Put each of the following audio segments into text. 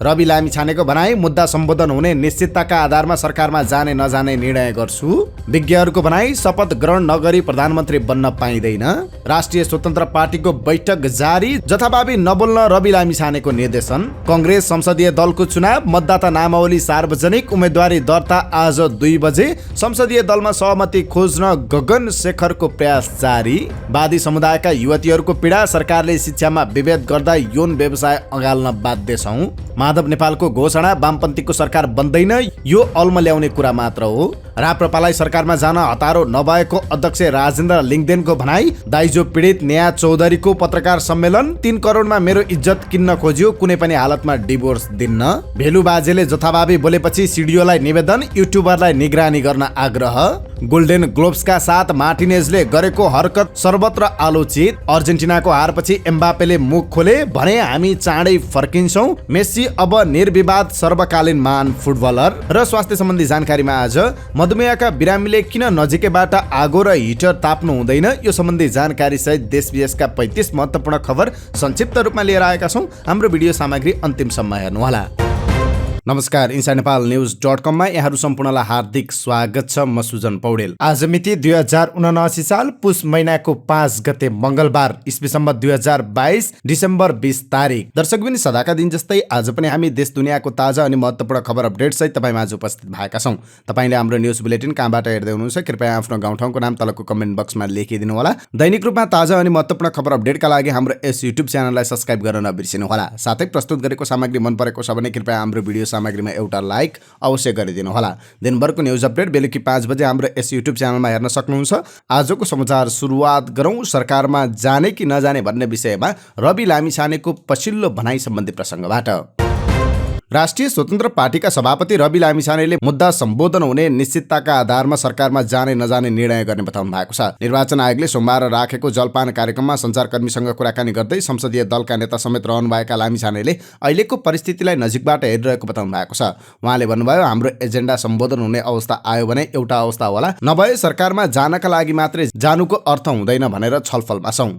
रवि लामिछानेको भनाई मुद्दा सम्बोधन हुने निश्चितताका आधारमा सरकारमा जाने नजाने निर्णय गर्छु। विज्ञहरूको भनाई शपथ ग्रहण नगरी प्रधानमन्त्री बन्न पाइँदैन। राष्ट्रिय स्वतन्त्र पार्टीको बैठक जारी, जथाभावी नबोल्न रवि लामिछानेको निर्देशन। कांग्रेस संसदीय दलको चुनाव, मतदाता नामावली सार्वजनिक, उम्मेदवारी दर्ता आज 2 बजे। संसदीय दलमा सहमति खोज्न गगन शेखरको प्रयास जारी। वादी समुदायका युवतीहरूको पीडा, सरकारले शिक्षामा विभेद गर्दा यौन व्यवसाय अँगाल्न बाध्य छौं। माधव नेपालको घोषणा, वामपन्थीको सरकार बन्दैन, यो अल्म ल्याउने कुरा मात्र हो। राप्रपालाई सरकारमा जान हतारो नभएको अध्यक्ष राजेन्द्र लिङदेनको भनाई। दाइजो पीडित नेहा चौधरीको पत्रकार सम्मेलन। 3 करोडमा मेरो इज्जत किन्न खोज्यो, कुनै पनि हालतमा डिभोर्स दिन्न। भेलु बाजेले जथाभावी बोलेपछि सिडिओलाई निवेदन, युट्युबरलाई निगरानी गर्न आग्रह। गोल्डन ग्लोब्सका साथ मार्टिनेजले गरेको हरकत सर्वत्र आलोचित। अर्जेन्टिनाको हारपछि एम्बापेले मुख खोले, भने हामी चाँडै फर्किन्छौँ। मेस्सी अब निर्विवाद सर्वकालीन महान फुटबलर। र स्वास्थ्य सम्बन्धी जानकारीमा आज मधुमेहका बिरामीले किन नजिकैबाट आगो र हिटर ताप्नु हुँदैन, यो सम्बन्धी जानकारी सहित देश विदेशका 35 महत्त्वपूर्ण खबर संक्षिप्त रूपमा लिएर आएका छौँ। हाम्रो भिडियो सामग्री अन्तिमसम्म हेर्नुहोला। नमस्कार, inside-nepal-news.com मा यहाँहरू सम्पूर्णलाई हार्दिक स्वागत छ। म सुजन पौडेल। आज मिति 2079 साल पुष महिनाको 5 गते मंगलबार, इस्वी सम्वत 2022 डिसेम्बर 20 तारिक। दर्शकबिन, सदाका दिन जस्तै आज पनि हामी देश दुनियाँको ताजा अनि महत्त्वपूर्ण खबर अपडेट सहित तपाईँ माझ उपस्थित भएका छौँ। तपाईले हाम्रो न्युज बुलेटिन कहाँबाट हेर्दै हुनुहुन्छ, कृपया आफ्नो गाउँठाउँको नाम तलको कमेन्ट बक्समा लेखिदिनु होला। दैनिक रूपमा ताजा अनि महत्त्वपूर्ण खबर अपडेटका लागि हाम्रो यस युट्युब च्यानललाई सब्स्क्राइब गर्न नबिर्सिनु होला। साथै प्रस्तुत गरेको सामग्री मन परेको छ भने कृपया हाम्रो भिडियो सामग्रीमा एउटा लाइक अवश्य गरिदिनु होला। दिनभरको न्युज अपडेट बेलुकी 5 बजे हाम्रो यस युट्युब च्यानलमा हेर्न सक्नुहुन्छ। आजको समाचार सुरुवात गरौँ सरकारमा जाने कि नजाने भन्ने विषयमा रवि लामिछानेको पछिल्लो भनाइ सम्बन्धी प्रसङ्गबाट। राष्ट्रिय स्वतन्त्र पार्टीका सभापति रवि लामिछानेले मुद्दा सम्बोधन हुने निश्चितताका आधारमा सरकारमा जाने नजाने निर्णय गर्ने बताउनु भएको छ। निर्वाचन आयोगले सोमबार राखेको जलपान कार्यक्रममा सञ्चारकर्मीसँग कुराकानी गर्दै संसदीय दलका नेता समेत रहनुभएका लामिछानेले अहिलेको परिस्थितिलाई नजिकबाट हेरिरहेको बताउनु भएको छ। उहाँले भन्नुभयो, हाम्रो एजेन्डा सम्बोधन हुने अवस्था आयो भने एउटा अवस्था होला, नभए सरकारमा जानका लागि मात्रै जानुको अर्थ हुँदैन भनेर छलफलमा छौँ।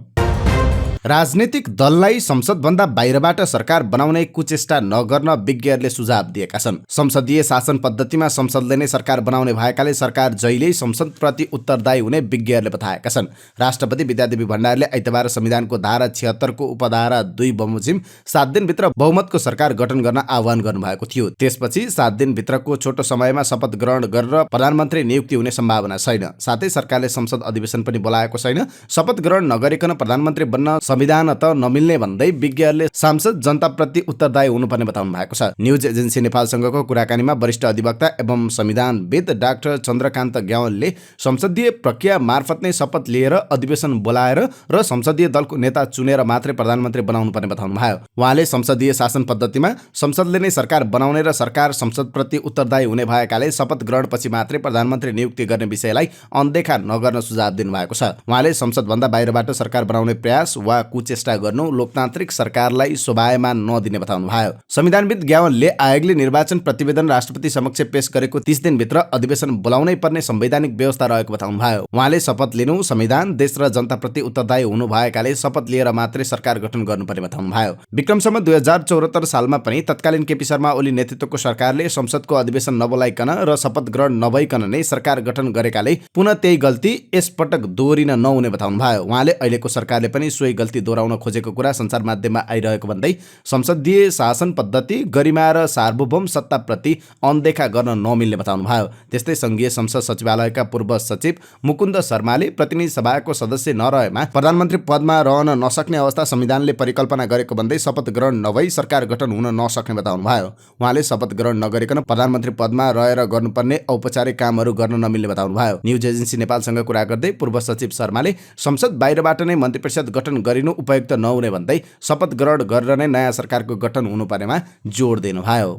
राजनीतिक दललाई संसदभन्दा बाहिरबाट सरकार बनाउने कुचेष्टा नगर्न विज्ञहरूले सुझाव दिएका छन्। संसदीय शासन पद्धतिमा संसदले नै सरकार बनाउने भएकाले सरकार जहिल्यै संसदप्रति उत्तरदायी हुने विज्ञहरूले बताएका छन्। राष्ट्रपति विद्यादेवी भण्डारीले आइतबार संविधानको धारा 76 को उपधारा 2 बमोजिम 7 दिनभित्र बहुमतको सरकार गठन गर्न आह्वान गर्नुभएको थियो। त्यसपछि 7 दिनभित्रको छोटो समयमा शपथ ग्रहण गरेर प्रधानमन्त्री नियुक्ति हुने सम्भावना छैन। साथै सरकारले संसद अधिवेशन पनि बोलाएको छैन। शपथ ग्रहण नगरिकन प्रधानमन्त्री बन्न संविधान त नमिल्ने भन्दै विज्ञहरूले सांसद जनताप्रति उत्तरदायी हुनुपर्ने बताउनु भएको छ। न्युज एजेन्सी नेपालसँगको कुराकानीमा वरिष्ठ अधिवक्ता एवं संविधानविद डाक्टर चन्द्रकान्त ग्यावालले संसदीय प्रक्रिया मार्फत नै शपथ लिएर अधिवेशन बोलाएर र संसदीय दलको नेता चुनेर मात्रै प्रधानमन्त्री बनाउनु पर्ने बताउनु भयो। उहाँले संसदीय शासन पद्धतिमा संसदले नै सरकार बनाउने र सरकार संसदप्रति उत्तरदायी हुने भएकाले शपथ ग्रहणपछि मात्रै प्रधानमन्त्री नियुक्ति गर्ने विषयलाई अनदेखा नगर्न सुझाव दिनुभएको छ। उहाँले संसदभन्दा बाहिरबाट सरकार बनाउने प्रयास वा कुचेष्टा गर्नु लोकतान्त्रिक सरकारलाई शोभायमान नदिने बताउनु भयो। संविधानविद ग्यावालले आयोगले निर्वाचन प्रतिवेदन राष्ट्रपति समक्ष पेश गरेको 30 दिनभित्र अधिवेशन बोलाउनै पर्ने संवैधानिक व्यवस्था रहेको बताउनु भयो। उहाँले शपथ लिनु, संविधान, देश र जनताप्रति उत्तरदायी हुनु भएकाले शपथ लिएर मात्रै सरकार गठन गर्नुपर्ने बताउनु भयो। विक्रमसम्म 2074 सालमा पनि तत्कालीन केपी शर्मा ओली नेतृत्वको सरकारले संसदको अधिवेशन नबोलाइकन र शपथ ग्रहण नभइकन नै सरकार गठन गरेकाले पुनः त्यही गल्ती यसपटक दोहोरिन नहुने बताउनु भयो। उहाँले अहिलेको सरकारले पनि सोही गल्ती दोहोऱ्याउन खोजेको कुरा सञ्चार माध्यममा आइरहेको भन्दै संसदीय शासन पद्धति, गरिमा र सार्वभौम सत्ताप्रति अनदेखा गर्न नमिल्ने बताउनु भयो। त्यस्तै संघीय संसद सचिवालयका पूर्व सचिव मुकुन्द शर्माले प्रतिनिधि सभाको सदस्य नरहेमा प्रधानमन्त्री पदमा रहन नसक्ने अवस्था संविधानले परिकल्पना गरेको भन्दै शपथ ग्रहण नभई सरकार गठन हुन नसक्ने बताउनु भयो। उहाँले शपथ ग्रहण नगरिकन प्रधानमन्त्री पदमा रहेर गर्नुपर्ने औपचारिक कामहरू गर्न नमिल्ने बताउनु भयो। न्युज एजेन्सी नेपालसँग कुरा गर्दै पूर्व सचिव शर्माले संसद बाहिरबाट नै मन्त्री परिषद गठन गरिनु उपयुक्त नहुने भन्दै शपथ ग्रहण गरेर नै नयाँ सरकारको गठन हुनुपर्नेमा जोड दिनुभयो।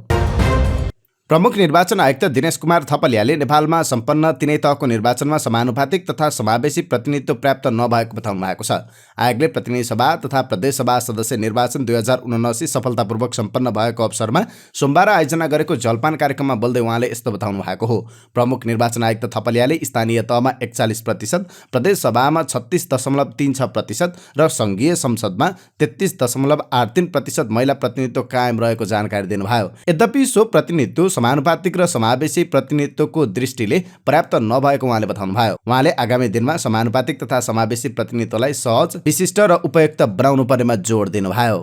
प्रमुख निर्वाचन आयुक्त दिनेश कुमार थपलियाले नेपालमा सम्पन्न तिनै तहको निर्वाचनमा समानुपातिक तथा समावेशी प्रतिनिधित्व पर्याप्त नभएको बताउनु भएको छ। आयोगले प्रतिनिधि सभा तथा प्रदेश सभा सदस्य निर्वाचन 2079 सफलतापूर्वक सम्पन्न भएको अवसरमा सोमबार आयोजना गरेको जलपान कार्यक्रममा बोल्दै उहाँले यस्तो बताउनु भएको हो। प्रमुख निर्वाचन आयुक्त थपलियाले स्थानीय तहमा 41%, प्रदेश सभामा 36.36% र सङ्घीय संसदमा 33.83% महिला प्रतिनिधित्व कायम रहेको जानकारी दिनुभयो। यद्यपि सो प्रतिनिधित्व समानुपातिक र समावेशी प्रतिनिधित्वको दृष्टिले पर्याप्त नभएको उहाँले बताउनुभयो। उहाँले आगामी दिनमा समानुपातिक तथा समावेशी प्रतिनिधित्वलाई सहज, विशिष्ट र उपयुक्त बनाउनु पर्नेमा जोड दिनुभयो।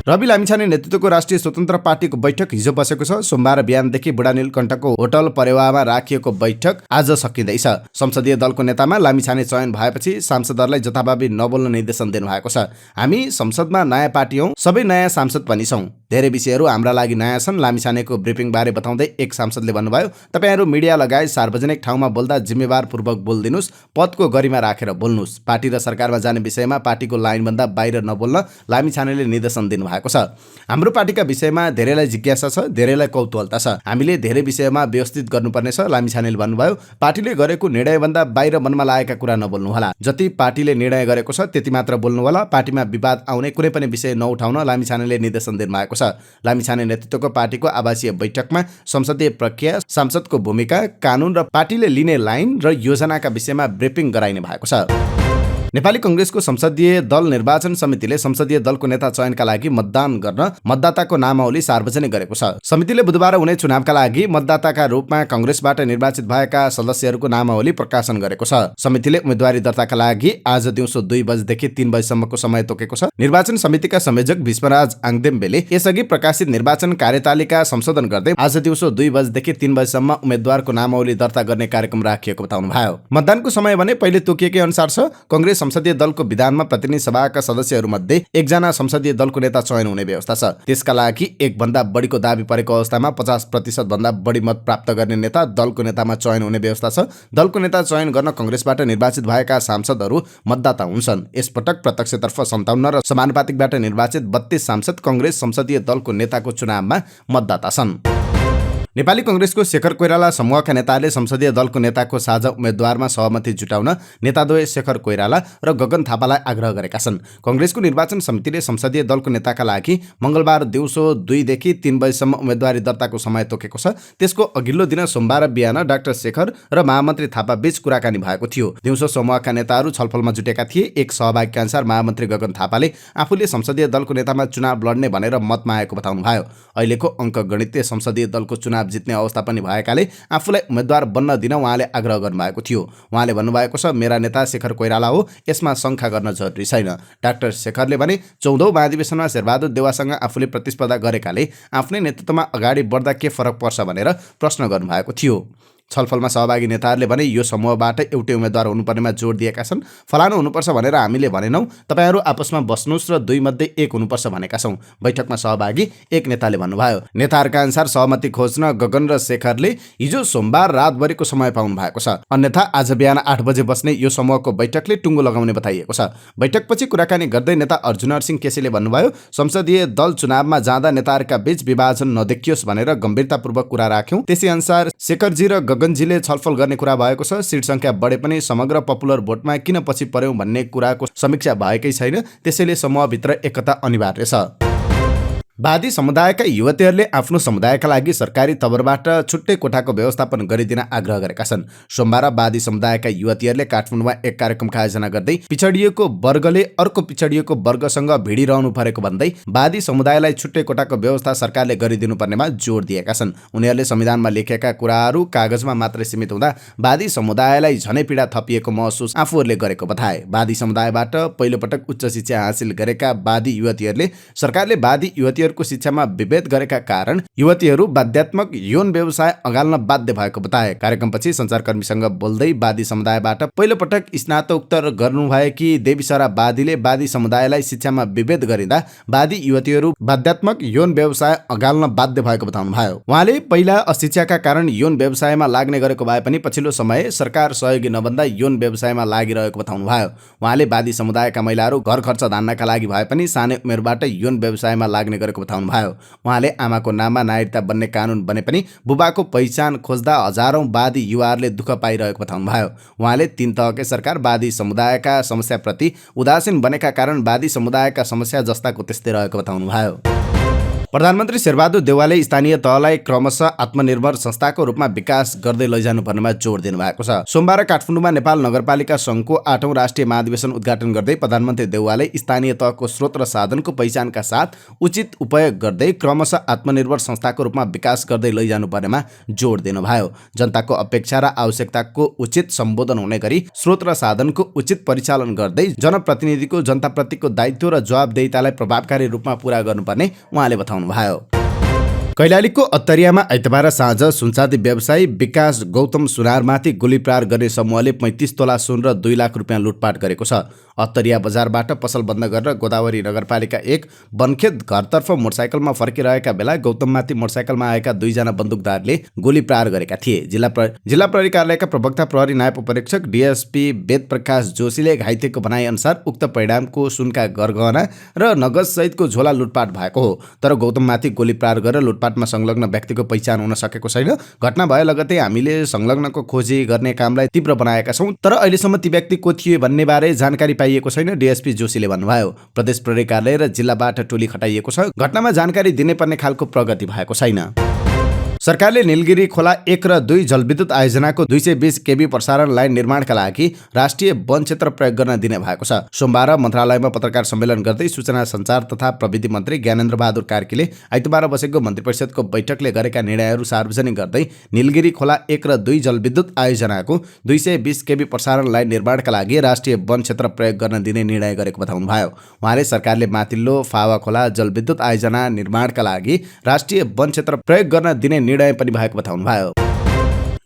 रवि लामिछाने नेतृत्वको राष्ट्रिय स्वतन्त्र पार्टीको बैठक हिजो बसेको छ। सोमबार बिहानदेखि बुढा नीलकण्ठको होटल परेवामा राखिएको बैठक आज सकिँदैछ। संसदीय दलको नेतामा लामिछाने चयन भएपछि सांसदहरूलाई जथाभावी नबोल्न निर्देशन दिनुभएको छ। हामी संसदमा नयाँ पार्टी हौँ, सबै नयाँ सांसद पनि छौँ, धेरै विषयहरू हाम्रा लागि नयाँ छन्। लामिछानेको ब्रिफिङबारे बताउँदै एक सांसदले भन्नुभयो, तपाईहरू मिडिया लगायत सार्वजनिक ठाउँमा बोल्दा जिम्मेवारपूर्वक बोलिदिनुहोस्, पदको गरिमा राखेर बोल्नुहोस्। पार्टी र सरकारमा जाने विषयमा पार्टीको लाइनभन्दा बाहिर नबोल्न लामिछानेले निर्देशन दिनुभएको छ। हाम्रो पार्टीका विषयमा धेरैलाई जिज्ञासा छ, धेरैलाई कौतूहलता छ, हामीले धेरै विषयमा व्यवस्थित गर्नुपर्नेछ। लामिछानेले भन्नुभयो, पार्टीले गरेको निर्णयभन्दा बाहिर मनमा लागेका कुरा नबोल्नुहोला, जति पार्टीले निर्णय गरेको छ त्यति मात्र बोल्नुहोला। पार्टीमा विवाद आउने कुनै पनि विषय नउठाउन लामिछानेले निर्देशन दिनुभएको छ। लामिछाने नेतृत्वको पार्टीको आवासीय बैठकमा संसदीय प्रक्रिया, सांसदको भूमिका, कानून र पार्टीले लिने लाइन र योजनाका विषयमा ब्रिफिङ गराइने भएको छ। नेपाली कांग्रेसको संसदीय दल निर्वाचन समितिले संसदीय दलको नेता चयनका लागि मतदान गर्न मतदाताको नामावली सार्वजनिक गरेको छ। समितिले बुधबार हुने चुनावका लागि मतदाताका रूपमा कांग्रेसबाट निर्वाचित भएका सदस्यहरूको नामावली प्रकाशन गरेको छ। समितिले उम्मेदवारी दर्ताका लागि आज दिउँसो 2 बजेदेखि 3 बजेसम्मको समय तोकेको छ। निर्वाचन समितिका संयोजक भीष्मराज आङदेम्बेले यसअघि प्रकाशित निर्वाचन कार्यतालिका संशोधन गर्दै आज दिउँसो 2 बजेदेखि 3 बजेसम्म उम्मेदवारको नामावली दर्ता गर्ने कार्यक्रम राखिएको बताउनुभयो। मतदानको समय भने पहिले तोकिएकै अनुसार छ। कांग्रेस संसदीय दलको विधानमा प्रतिनिधि सभाका सदस्यहरूमध्ये एकजना संसदीय दलको नेता चयन हुने व्यवस्था छ। त्यसका लागि एक भन्दा बढीको दाबी परेको अवस्थामा 50% भन्दा बढी मत प्राप्त गर्ने नेता दलको नेतामा चयन हुने व्यवस्था छ। दलको नेता चयन गर्न कांग्रेसबाट निर्वाचित भएका सांसदहरू मतदाता हुन्छन्। यसपटक प्रत्यक्षतर्फ 57 र समानुपातिकबाट निर्वाचित 32 सांसद कांग्रेस संसदीय दलको नेताको चुनावमा मतदाता छन्। नेपाली कांग्रेसको शेखर कोइराला समूहका नेताहरूले संसदीय दलको नेताको साझा उम्मेद्वारमा सहमति जुटाउन नेताद्वय शेखर कोइराला र गगन थापालाई आग्रह गरेका छन्। कांग्रेसको निर्वाचन समितिले संसदीय दलको नेताका लागि मंगलबार दिउँसो 2 देखि 3 बजेसम्म उम्मेदवारी दर्ताको समय तोकेको छ। त्यसको अघिल्लो दिन सोमबार बिहान डाक्टर शेखर र महामन्त्री थापा बीच कुराकानी भएको थियो। दिउँसो समूहका नेताहरू छलफलमा जुटेका थिए। एक सहभागीका अनुसार महामन्त्री गगन थापाले आफूले संसदीय दलको नेतामा चुनाव लड्ने भनेर मत मागेको बताउनुभयो। अहिलेको अङ्कगणितीय संसदीय दलको चुनाव जित्ने अवस्था पनि भएकाले आफूलाई उम्मेद्वार बन्न दिन उहाँले आग्रह गर्नुभएको थियो। उहाँले भन्नुभएको छ, मेरा नेता शेखर कोइराला हो, यसमा शङ्का गर्न जरुरी छैन। डाक्टर शेखरले भने 14औं महाधिवेशनमा शेरबहादुर देउवासँग आफूले प्रतिस्पर्धा गरेकाले आफ्नै नेतृत्वमा अगाडि बढ्दा के फरक पर्छ भनेर प्रश्न गर्नुभएको थियो। छलफलमा सहभागी नेताहरूले भने यो समूहबाट एउटै उम्मेद्वार हुनुपर्नेमा जोड दिएका छन्। फलानु हुनुपर्छ भनेर हामीले भनेनौँ, तपाईहरू आपसमा बस्नुहोस् र 2 मध्ये 1 हुनुपर्छ भनेका छौँ, बैठकमा सहभागी एक नेताले भन्नुभयो। नेताहरूका अनुसार सहमति खोज्न गगन र शेखरले हिजो सोमबार रातभरिको समय पाउनु भएको छ। अन्यथा आज बिहान 8 बजे बस्ने यो समूहको बैठकले टुङ्गो लगाउने बताइएको छ। बैठकपछि कुराकानी गर्दै नेता अर्जुन सिंह केसीले भन्नुभयो, संसदीय दल चुनावमा जाँदा नेताहरूका बीच विभाजन नदेखियोस् भनेर गम्भीरतापूर्वक कुरा राख्यौँ। त्यसै अनुसार शेखरजी र गगनजीले छलफल गर्ने कुरा भएको छ। सिट संख्या बढे पनि समग्र पपुलर भोटमा किन पछि पर्यौं भन्ने कुराको समीक्षा भएकै छैन। त्यसैले समूहभित्र एकता अनिवार्य छ। वादी समुदायका युवतीहरूले आफ्नो समुदायका लागि सरकारी तवरबाट छुट्टै कोठाको व्यवस्थापन गरिदिन आग्रह गरेका छन्। सोमबार वादी समुदायका युवतीहरूले काठमाडौँमा एक कार्यक्रमको आयोजना गर्दै पिछडिएको वर्गले अर्को पिछडिएको वर्गसँग भिडिरहनु परेको भन्दै वादी समुदायलाई छुट्टै कोठाको व्यवस्था सरकारले गरिदिनु पर्नेमा जोड दिएका छन्। उनीहरूले संविधानमा लेखेका कुराहरू कागजमा मात्रै सीमित हुँदा वादी समुदायलाई झनै पीडा थपिएको महसुस आफूहरूले गरेको बताए। वादी समुदायबाट पहिलोपटक उच्च शिक्षा हासिल गरेका वादी युवतीहरूले सरकारले वादी युवती को शिक्षामा विभेद गरेका कारण युवतीहरू बाध्यात्मक यौन व्यवसाय अगाल्न बाध्य भएको बताए। कार्यक्रमपछि सञ्चारकर्मीसँग बोल्दै वादी समुदायबाट पहिलोपटक स्नातकोत्तर गर्नुभएकी देवीसरा वादीले वादी समुदायलाई शिक्षामा विभेद गरिँदा वादी युवतीहरू बाध्यात्मक यौन व्यवसाय अगाल्न बाध्य भएको बताउनुभयो। उहाँले पहिला अशिक्षाका कारण यौन व्यवसायमा लाग्ने गरेको भए पनि पछिल्लो समय सरकार सहयोगी नभन्दा यौन व्यवसायमा लागिरहेको बताउनुभयो। उहाँले वादी समुदायका महिलाहरू घर खर्च धान्नका लागि भए पनि सानै उमेरबाट यौन व्यवसायमा लाग्ने गरेको रहेको बताउनुभयो। उहाँले आमाको नाममा नागरिकता बन्ने कानुन बने पनि बुबाको पहिचान खोज्दा हजारौं वादी युवाहरूले दुःख पाइरहेको बताउनुभयो। उहाँले 3 तहकै सरकार वादी समुदायका समस्याप्रति उदासीन बनेका कारण वादी समुदायका समस्या जस्ताको त्यस्तै रहेको बताउनुभयो। प्रधानमन्त्री शेरबहादुर देउवाले स्थानीय तहलाई क्रमशः आत्मनिर्भर संस्थाको रूपमा विकास गर्दै लैजानुपर्नेमा जोड दिनुभएको छ। सोमबार काठमाडौँमा नेपाल नगरपालिका सङ्घको 8औं राष्ट्रिय महाधिवेशन उद्घाटन गर्दै प्रधानमन्त्री देउवाले स्थानीय तहको स्रोत र साधनको पहिचानका साथ उचित उपयोग गर्दै क्रमशः आत्मनिर्भर संस्थाको रूपमा विकास गर्दै लैजानुपर्नेमा जोड दिनुभयो। जनताको अपेक्षा र आवश्यकताको उचित सम्बोधन हुने गरी स्रोत र साधनको उचित परिचालन गर्दै जनप्रतिनिधिको जनताप्रतिको दायित्व र जवाबदेहितालाई प्रभावकारी रूपमा पूरा गर्नुपर्ने उहाँले बताउनु भयो। कैलालीको अत्तरियामा आइतबार साँझ सुनचाँदी व्यवसायी विकास गौतम सुनारमाथि गोली प्रहार गर्ने समूहले 35 तोला सुन र 2 लाख रुपियाँ लुटपाट गरेको छ। अत्तरिया बजारबाट पसल बन्द गरेर गोदावरी नगरपालिका 1 बनखेत घरतर्फ मोटरसाइकलमा फर्किरहेका बेला गौतममाथि मोटरसाइकलमा आएका 2 जना बन्दुकधारले गोली प्रहार गरेका थिए। जिल्ला प्रहरी कार्यालयका प्रवक्ता प्रहरी नायब उपरीक्षक डीएसपी वेद प्रकाश जोशीले घाइतेको भनाइअनुसार उक्त परिणामको सुनका गरगहना र नगद सहितको झोला लुटपाट भएको हो। तर गौतममाथि गोली प्रहार गरेर लुटपाटमा संलग्न व्यक्तिको पहिचान हुन सकेको छैन। घटना भए लगतै हामीले संलग्नको खोजी गर्ने कामलाई तीव्र बनाएका छौँ, तर अहिलेसम्म ती व्यक्ति को थिए भन्ने बारे जानकारी पाइएको छैन, डीएसपी जोशीले भन्नुभयो। प्रदेश प्रहरी कार्यालय र जिल्लाबाट टोली खटाइएको छ। घटनामा जानकारी दिने पर्ने खालको प्रगति भएको छैन। सरकारले नीलगिरी खोला 1 र 2 जलविद्युत आयोजनाको 220 केबी प्रसारण लाइन निर्माणका लागि राष्ट्रिय वन क्षेत्र प्रयोग गर्न दिने भएको छ। सोमबार मन्त्रालयमा पत्रकार सम्मेलन गर्दै सूचना सञ्चार तथा प्रविधि मन्त्री ज्ञानेन्द्र बहादुर कार्कीले आइतबार बसेको मन्त्रिपरिषदको बैठकले गरेका निर्णयहरू सार्वजनिक गर्दै नीलगिरी खोला 1 र 2 जलविद्युत आयोजनाको 220 केबी प्रसारण लाइन निर्माणका लागि राष्ट्रिय वन क्षेत्र प्रयोग गर्न दिने निर्णय गरेको बताउनुभयो। उहाँले सरकारले माथिल्लो फावा खोला जलविद्युत आयोजना निर्माणका लागि राष्ट्रिय वन क्षेत्र प्रयोग गर्न दिने निर्णय पनि भएको बताउनुभयो।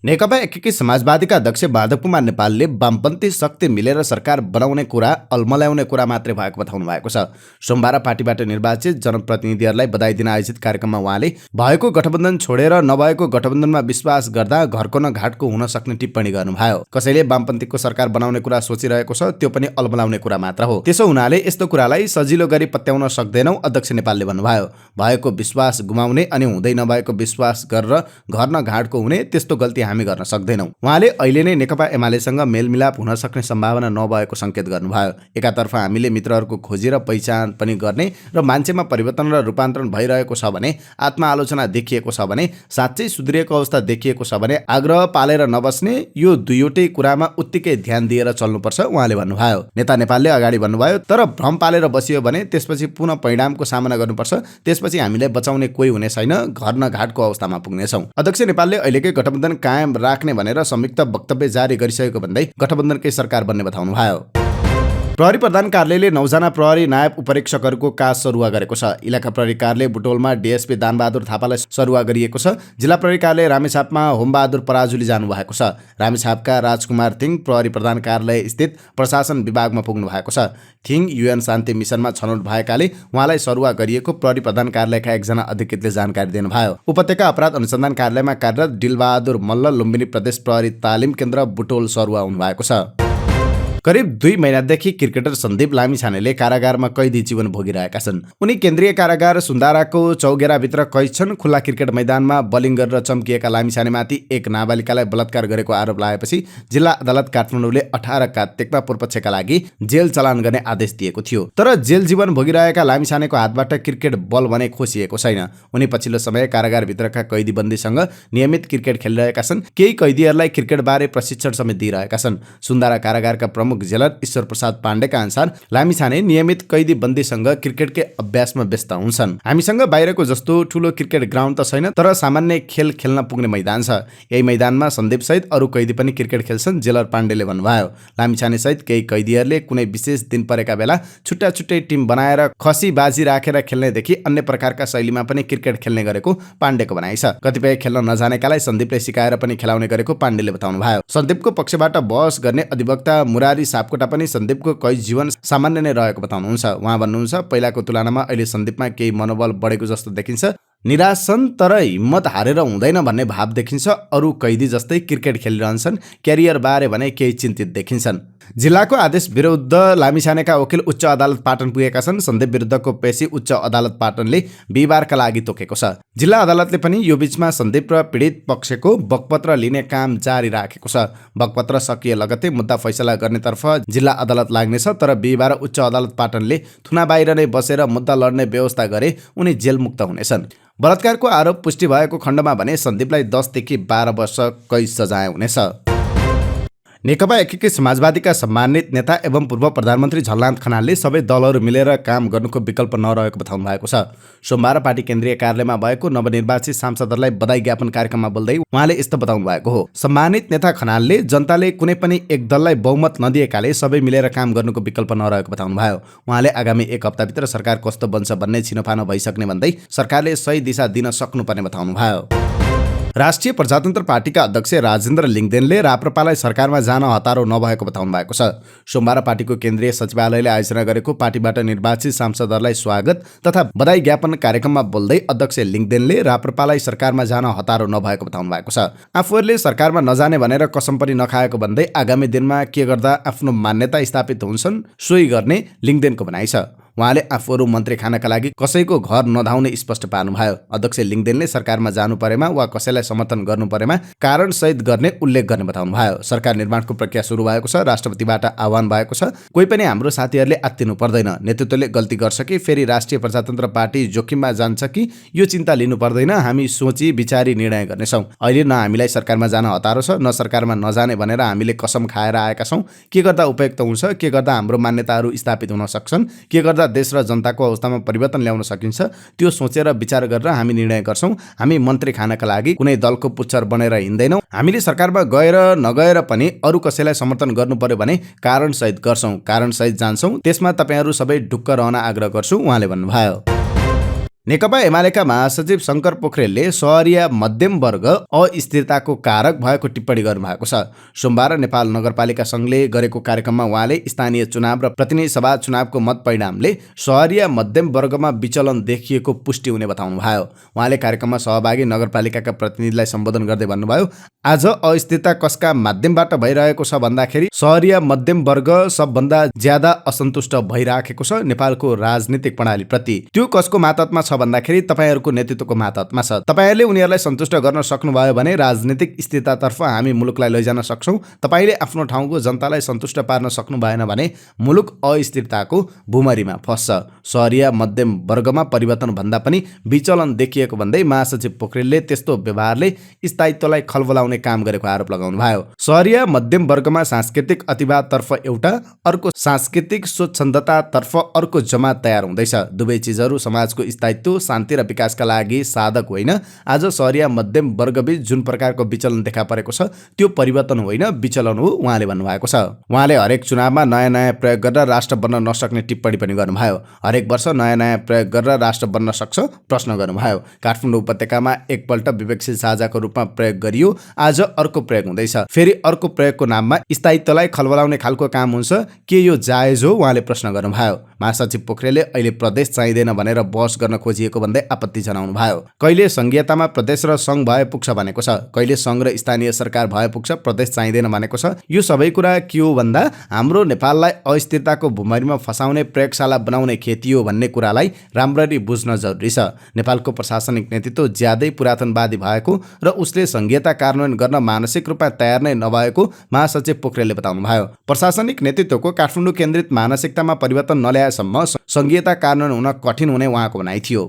नेकपा एकीकृत समाजवादीका अध्यक्ष माधव कुमार नेपालले वामपन्थी शक्ति मिलेर सरकार बनाउने कुरा अल्मल्याउने कुरा मात्रै भएको बताउनु भएको छ। सोमबार पार्टीबाट निर्वाचित जनप्रतिनिधिहरूलाई बधाई दिन आयोजित कार्यक्रममा उहाँले भएको गठबन्धन छोडेर नभएको गठबन्धनमा विश्वास गर्दा घरको न घाटको हुन सक्ने टिप्पणी गर्नुभयो। कसैले वामपन्थीको सरकार बनाउने कुरा सोचिरहेको छ, त्यो पनि अल्मल्याउने कुरा मात्र हो। त्यसो हुनाले यस्तो कुरालाई सजिलो गरी पत्याउन सक्दैनौ, अध्यक्ष नेपालले भन्नुभयो। भएको विश्वास गुमाउने अनि हुँदै नभएको विश्वास गरेर घर न घाटको हुने त्यस्तो गल्ती हामी गर्न सक्दैनौं। उहाँले अहिले नै नेकपा एमालेसँग मेलमिलाप हुन सक्ने सम्भावना नभएको संकेत गर्नुभयो। एकातर्फ हामीले मित्रहरूको खोजी र पहिचान पनि गर्ने र मान्छेमा परिवर्तन र रूपान्तरण भइरहेको छ भने, आत्मआलोचना देखिएको छ भने, साँच्चै सुध्रिएको अवस्था देखिएको छ भने आग्रह पालेर नबस्ने, यो दुईवटै कुरामा उत्तिकै ध्यान दिएर चल्नुपर्छ उहाँले भन्नुभयो। नेता नेपालले अगाडि भन्नुभयो, तर भ्रम पालेर बसियो भने त्यसपछि पुनः परिणामको सामना गर्नुपर्छ। त्यसपछि हामीलाई बचाउने कोही हुने छैन, घर न घाटको अवस्थामा पुग्नेछौँ। अध्यक्ष नेपालले अहिलेकै गठबन्धन कायम राख्ने भनेर संयुक्त वक्तव्य जारी गरिसकेको भन्दै गठबन्धनकै सरकार बन्ने बताउनुभयो। प्रहरी प्रधान कार्यालयले 9 जना प्रहरी नायब उपरीक्षकहरूको काज सरुवा गरेको छ। इलाका प्रहरी कार्यालय बुटोलमा डीएसपी दानबहादुर थापालाई सरुवा गरिएको छ। जिल्ला प्रहरी कार्यालय रामेछापमा होमबहादुर पराजुली जानुभएको छ। रामेछापका राजकुमार थिङ प्रहरी प्रधान कार्यालय स्थित प्रशासन विभागमा पुग्नु भएको छ। थिङ युएन शान्ति मिसनमा छनौट भएकाले उहाँलाई सरुवा गरिएको प्रहरी प्रधान कार्यालयका एकजना अधिकृतले जानकारी दिनुभयो। उपत्यका अपराध अनुसन्धान कार्यालयमा कार्यरत दिलबहादुर मल्ल लुम्बिनी प्रदेश प्रहरी तालिम केन्द्र बुटोल सरुवा हुनुभएको छ। करिब 2 महिनादेखि क्रिकेटर सन्दीप लामिछानेले कारागारमा कैदी जीवन भोगिरहेका छन्। उनी केन्द्रीय कारागार सुन्दाराको चौगेराभित्र कैद छन्। खुल्ला क्रिकेट मैदानमा बलिङ गरेर चम्किएका लामिछानेमाथि एक नाबालिकालाई बलात्कार गरेको आरोप लागेपछि जिल्ला अदालत काठमाडौँले 18 कार्तिकमा पूर्वपक्षका लागि जेल चलान गर्ने आदेश दिएको थियो। तर जेल जीवन भोगिरहेका लामिछानेको हातबाट क्रिकेट बल भने खोसिएको छैन। उनी पछिल्लो समय कारागारभित्रका कैदीबन्दीसँग नियमित क्रिकेट खेलिरहेका छन्। केही कैदीहरूलाई क्रिकेटबारे प्रशिक्षण समेत दिइरहेका छन्। सुन्दारा कारागारका प्रमुख जेलर ईश्वर प्रसाद पाण्डेका अनुसार लामिछाने नियमित कैदी बन्दीसँग क्रिकेटकै अभ्यासमा व्यस्त हुन्छन्। हामीसँग बाहिरको जस्तो ठुलो क्रिकेट ग्राउन्ड त छैन, तर सामान्य खेल खेल्न पुग्ने मैदान छ। यही मैदानमा सन्दीप सहित अरू कैदी पनि क्रिकेट खेल्छन्, जेलर पाण्डेले भन्नुभयो। लामिछाने सहित केही कैदीहरूले कुनै विशेष दिन परेका बेला छुट्टा छुट्टै टिम बनाएर खसी बाजी राखेर खेल्नेदेखि अन्य प्रकारका शैलीमा पनि क्रिकेट खेल्ने गरेको पाण्डेको भनाइ छ। कतिपय खेल्न नजानेकालाई सन्दीपले सिकाएर पनि खेलाउने गरेको पाण्डेले बताउनुभयो। सन्दीपको पक्षबाट बहस गर्ने अधिवक्ता मुरारी सापकोटा पनि सन्दीपको कैद जीवन सामान्य नै रहेको बताउनुहुन्छ। उहाँ भन्नुहुन्छ, पहिलाको तुलनामा अहिले सन्दीपमा केही मनोबल बढेको जस्तो देखिन्छ। निराश छन् तर हिम्मत हारेर हुँदैन भन्ने भाव देखिन्छ। अरू कैदी जस्तै क्रिकेट खेलिरहन्छन्। क्यारियर बारे भने केही चिन्तित देखिन्छन्। जिल्लाको आदेश विरुद्ध लामिछानेका वकिल उच्च अदालत पाटन पुगेका छन्। सन्दीप विरुद्धको पेशी उच्च अदालत पाटनले बिहिबारका लागि तोकेको छ। जिल्ला अदालतले पनि यो बीचमा सन्दीप र पीडित पक्षको बकपत्र लिने काम जारी राखेको छ। बकपत्र सकिए लगत्तै मुद्दा फैसला गर्नेतर्फ जिल्ला अदालत लाग्नेछ। तर बिहिबार उच्च अदालत पाटनले थुना बाहिर नै बसेर मुद्दा लड्ने व्यवस्था गरे उनी जेलमुक्त हुनेछन्। बलात्कारको आरोप पुष्टि भएको खण्डमा भने सन्दीपलाई 10 देखि 12 वर्ष कैद सजाय हुनेछ। नेकपा एकीकृत समाजवादीका सम्मानित नेता एवं पूर्व प्रधानमन्त्री झलनाथ खनालले सबै दलहरू मिलेर काम गर्नुको विकल्प नरहेको बताउनु भएको छ। सोमबार पार्टी केन्द्रीय कार्यालयमा भएको नवनिर्वाचित सांसदहरूलाई बधाई ज्ञापन कार्यक्रममा बोल्दै उहाँले यस्तो बताउनु भएको हो। सम्मानित नेता खनालले जनताले कुनै पनि एक दललाई बहुमत नदिएकाले सबै मिलेर काम गर्नुको विकल्प नरहेको बताउनु भयो। उहाँले आगामी 1 हप्ताभित्र सरकार कस्तो बन्छ भन्ने छिनोफानो भइसक्ने भन्दै सरकारले सही दिशा दिन सक्नुपर्ने बताउनु भयो। राष्ट्रिय प्रजातन्त्र पार्टीका अध्यक्ष राजेन्द्र लिङदेनले राप्रपालाई सरकारमा जान हतारो नभएको बताउनु भएको छ। सोमबार पार्टीको केन्द्रीय सचिवालयले आयोजना गरेको पार्टीबाट निर्वाचित सांसदहरूलाई स्वागत तथा बधाई ज्ञापन कार्यक्रममा बोल्दै अध्यक्ष लिङदेनले राप्रपालाई सरकारमा जान हतारो नभएको बताउनु भएको छ। आफूहरूले सरकारमा नजाने भनेर कसम पनि नखाएको भन्दै आगामी दिनमा के गर्दा आफ्नो मान्यता स्थापित हुन्छन् सोही गर्ने लिङदेनको भनाइ छ। उहाँले आफूहरू मन्त्री खानका लागि कसैको घर नधाउने स्पष्ट पार्नुभयो। अध्यक्ष लिङदेनले सरकारमा जानु परेमा वा कसैलाई समर्थन गर्नु परेमा कारण सहित गर्ने उल्लेख गर्ने बताउनु भयो। सरकार निर्माणको प्रक्रिया सुरु भएको छ। राष्ट्रपतिबाट आह्वान भएको छ। कोही पनि हाम्रो साथीहरूले आत्तिनु पर्दैन। नेतृत्वले गल्ती गर्छ कि फेरि राष्ट्रिय प्रजातन्त्र पार्टी जोखिममा जान्छ कि यो चिन्ता लिनु पर्दैन। हामी सोची विचारी निर्णय गर्नेछौँ। अहिले न हामीलाई सरकारमा जान हतारो छ न सरकारमा नजाने भनेर हामीले कसम खाएर आएका छौँ। के गर्दा उपयुक्त हुन्छ, के गर्दा हाम्रो मान्यताहरू स्थापित हुन सक्छन्, के गर्दा देश र जनताको अवस्थामा परिवर्तन ल्याउन सकिन्छ, त्यो सोचेर विचार गरेर हामी निर्णय गर्छौँ। हामी मन्त्री खानका लागि कुनै दलको पुच्छर बनेर हिँड्दैनौँ। हामीले सरकारमा गएर नगएर पनि अरू कसैलाई समर्थन गर्नु पर्यो भने कारण सहित गर्छौँ, कारण सहित जान्छौँ। त्यसमा तपाईँहरू सबै ढुक्क रहन आग्रह गर्छु, उहाँले भन्नुभयो। नेकपा एमालेका महासचिव शङ्कर पोखरेलले सहरिया मध्यम वर्ग अस्थिरताको कारक भएको टिप्पणी गर्नुभएको छ। सोमबार नेपाल नगरपालिका सङ्घले गरेको कार्यक्रममा उहाँले स्थानीय चुनाव र प्रतिनिधि सभा चुनावको मत परिणामले सहरिया मध्यम वर्गमा विचलन देखिएको पुष्टि हुने बताउनु भयो। उहाँले कार्यक्रममा सहभागी नगरपालिकाका प्रतिनिधिलाई सम्बोधन गर्दै भन्नुभयो, आज अस्थिरता कसका माध्यमबाट भइरहेको छ भन्दाखेरि सहरिया मध्यम वर्ग सबभन्दा ज्यादा असन्तुष्ट भइराखेको छ नेपालको राजनीतिक प्रणालीप्रति। त्यो कसको मातहतमा छ भन्दाखेरि तपाईँहरूको नेतृत्वको मातहतमा छ। तपाईँहरूले उनीहरूलाई सन्तुष्ट गर्न सक्नुभयो भने राजनीतिक स्थिरतातर्फ हामी मुलुकलाई लैजान सक्छौँ। तपाईँले आफ्नो ठाउँको जनतालाई सन्तुष्ट पार्न सक्नु भएन भने मुलुक अस्थिरताको भुमरीमा फस्छ। सहरिया मध्यम वर्गमा परिवर्तन भन्दा पनि विचलन देखिएको भन्दै महासचिव पोखरेलले त्यस्तो व्यवहारले स्थायित्वलाई खलबलाउने काम गरेको आरोप लगाउनु भयो। सहरिया मध्यम वर्गमा सांस्कृतिक अतिवादतर्फ एउटा, अर्को सांस्कृतिक स्वच्छन्दतातर्फ अर्को जमात तयार हुँदैछ। दुवै चिजहरू समाजको स्थायित्व, शान्ति र विकासका लागि साधक होइन। आज सहरिया मध्यम वर्गबीच जुन प्रकारको विचलन देखा परेको छ त्यो परिवर्तन होइन, विचलन हो, उहाँले भन्नुभएको छ। उहाँले हरेक चुनावमा नयाँ नयाँ प्रयोग गरेर राष्ट्र बन्न नसक्ने टिप्पणी पनि गर्नुभयो। हरेक वर्ष नयाँ नयाँ प्रयोग गरेर राष्ट्र बन्न सक्छ प्रश्न गर्नुभयो। काठमाडौँ उपत्यकामा एकपल्ट विवेकशील साझाको रूपमा प्रयोग गरियो, आज अर्को प्रयोग हुँदैछ। फेरि अर्को प्रयोगको नाममा स्थायित्वलाई खलबलाउने खालको काम हुन्छ। के यो जायज हो, उहाँले प्रश्न गर्नुभयो। महासचिव पोखरेलले अहिले प्रदेश चाहिँदैन भनेर बहस गर्न खोजिएको भन्दै आपत्ति जनाउनु भयो। कहिले संघीयतामा प्रदेश र सङ्घ भए पुग्छ भनेको छ, कहिले सङ्घ र स्थानीय सरकार भए पुग्छ, प्रदेश चाहिँदैन भनेको छ। यो सबै कुरा के हो भन्दा हाम्रो नेपाललाई अस्थिरताको भुमरीमा फसाउने प्रयोगशाला बनाउने खेती हो भन्ने कुरालाई राम्ररी बुझ्न जरुरी छ। नेपालको प्रशासनिक नेतृत्व ज्यादै पुरातनवादी भएको र उसले संघीयता कार्यान्वयन गर्न मानसिक रूपमा तयार नै नभएको महासचिव पोखरेलले बताउनु भयो। प्रशासनिक नेतृत्वको काठमाडौँ केन्द्रित मानसिकतामा परिवर्तन नल्याएसम्म संघीयता कार्यान्वयन हुन कठिन हुने उहाँको भनाइ थियो।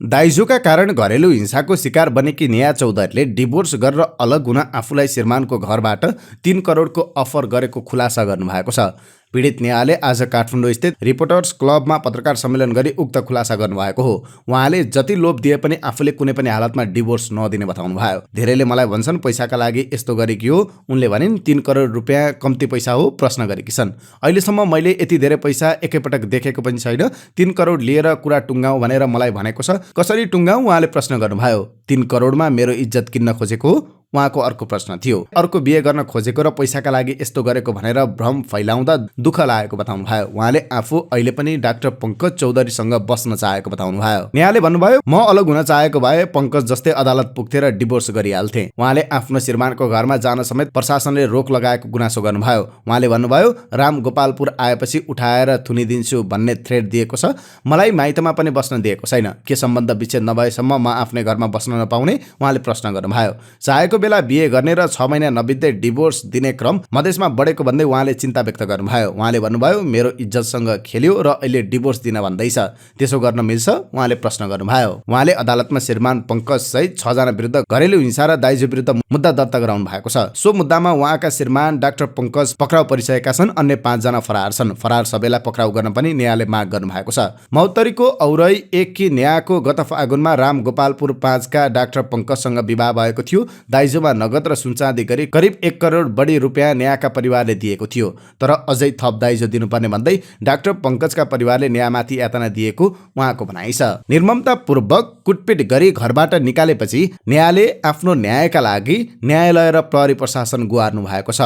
दाइजोका कारण घरेलु हिंसाको शिकार बनेकी नेहा चौधरीले डिभोर्स गरेर अलग हुन आफूलाई श्रीमानको घरबाट 3 करोडको अफर गरेको खुलासा गर्नुभएको छ। पीडित नेहाले आज काठमाडौँ स्थित रिपोर्टर्स क्लबमा पत्रकार सम्मेलन गरी उक्त खुलासा गर्नुभएको हो। उहाँले जति लोभ दिए पनि आफूले कुनै पनि हालतमा डिभोर्स नदिने बताउनु भयो। धेरैले मलाई भन्छन् पैसाका लागि यस्तो गरेकी हो, उनले भनिन् 3 करोड रुपियाँ कम्ती पैसा हो, प्रश्न गरेकी छन्। अहिलेसम्म मैले यति धेरै पैसा एकैपटक देखेको पनि छैन। 3 करोड लिएर कुरा टुङ्गाउँ भनेर मलाई भनेको छ, कसरी टुङ्गाउँ, उहाँले प्रश्न गर्नुभयो। 3 करोडमा मेरो इज्जत किन्न खोजेको हो, उहाँको अर्को प्रश्न थियो। अर्को बिहे गर्न खोजेको र पैसाका लागि यस्तो गरेको भनेर भ्रम फैलाउँदा दुःख लागेको बताउनु भयो। उहाँले आफू अहिले पनि डाक्टर पंकज चौधरीसँग बस्न चाहेको बताउनु भयो। नेहाले भन्नुभयो, म अलग हुन चाहेको भए पंकज जस्तै अदालत पुग्थे र डिभोर्स गरिहाल्थे। उहाँले आफ्नो श्रीमानको घरमा जान समेत प्रशासनले रोक लगाएको गुनासो गर्नुभयो। उहाँले भन्नुभयो, राम गोपालपुर आएपछि उठाएर थुनिदिन्छु भन्ने थ्रेट दिएको छ। मलाई माइतमा पनि बस्न दिएको छैन। के सम्बन्ध विच्छेद नभएसम्म म आफ्नै घरमा बस्न नपाउने? उहाँले प्रश्न गर्नुभयो। चाहेको बेला बिहे गर्ने र 6 महिना नबित्दै डिभोर्स दिने क्रम मधेसमा बढेको भन्दै उहाँले चिन्ता व्यक्त गर्नुभयो। उहाँले भन्नुभयो, मेरो इज्जतसँग खेल्यो र अहिले डिभोर्स दिन भन्दैछ, त्यसो गर्न मिल्छ? उहाँले प्रश्न गर्नुभयो। उहाँले अदालतमा श्रीमान पंकज सहित 6 जना विरुद्ध घरेलु हिंसा र दाइजो विरुद्ध मुद्दा दर्ता गराउनु भएको छ। सो मुद्दामा उहाँका श्रीमान डाक्टर पंकज पक्राउ परिसकेका छन्। अन्य 5 जना फरार छन्। फरार सबैलाई पक्राउ गर्न पनि न्यायालयले माग गर्नु भएको छ। महोत्तरीको औरई 1 की न्यायको गत फागुनमा राम गोपालपुर 5 का डाक्टर पंकजसँग विवाह भएको थियो। दाइजोमा नगद र सुनचाँदी गरी करिब 1 करोड बढी रुपियाँ न्यायका परिवारले दिएको थियो। तर अझै थप दाइजो दिनुपर्ने भन्दै डाक्टर पंकजका परिवारले न्यायमाथि यातना दिएको उहाँको भनाइ छ। निर्ममतापूर्वक कुटपिट गरी घरबाट निकालेपछि न्यायालयले आफ्नो न्यायका लागि न्यायालय र प्रहरी प्रशासन गुहार्नु भएको छ।